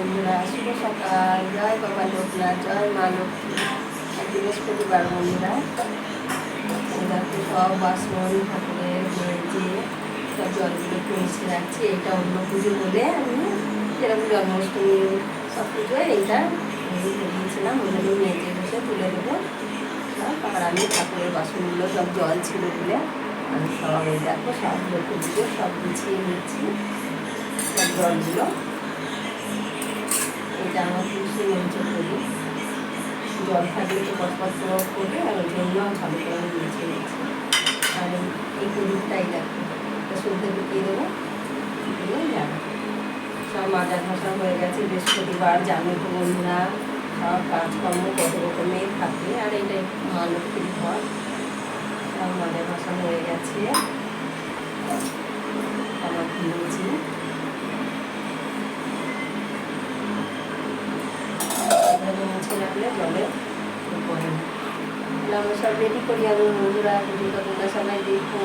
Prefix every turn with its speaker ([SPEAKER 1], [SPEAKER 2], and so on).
[SPEAKER 1] বন্ধুরা, শুভ সকাল। জয় বাবা লোকনাথ, জয় মা লক্ষ্মী। আজ বৃহস্পতিবার বন্ধুরা। দেখো সব বাসন ঠাকুরের মেজে সব জলগুলো মুছে রাখছি। এটা অন্য পুজো বলে আমি যেরকম জন্মাষ্টমী সব পুজো এইটা দিয়েছিলাম, ওই জন্য মেজে বসে তুলে দেবো সব। আর আমি ঠাকুরের বাসনগুলো সব জল ছিল বলে আমি সব এই দেখো সব লক্ষ্মী পুজো সব গুছিয়ে নিচ্ছি সব জলগুলো। এটা আমার তুলসী মঞ্চ করি, জল থাকলে তো কটপট করে আর ওই জন্য ভালো করে আমি গুছিয়ে নিচ্ছি। আর এই প্রদীপটাই দেখো এটা সন্ধ্যে ঢুকিয়ে দেবো, দিয়ে যাবে সব মাজা ঘষা হয়ে গেছে। বৃহস্পতিবার জানো তো বন্ধুরা, সব কাজকর্ম কত রকমের থাকে। আর এইটাই মা লক্ষ্মীর ঘর, সব মাজা ঘষা হয়ে গেছে। আমার ধুয়েছি, মুছে রাখলে জলে পড়ে না। আমরা সব রেডি করি। আমি বন্ধুরা ভিডিওটা তোমরা সবাই দেখো।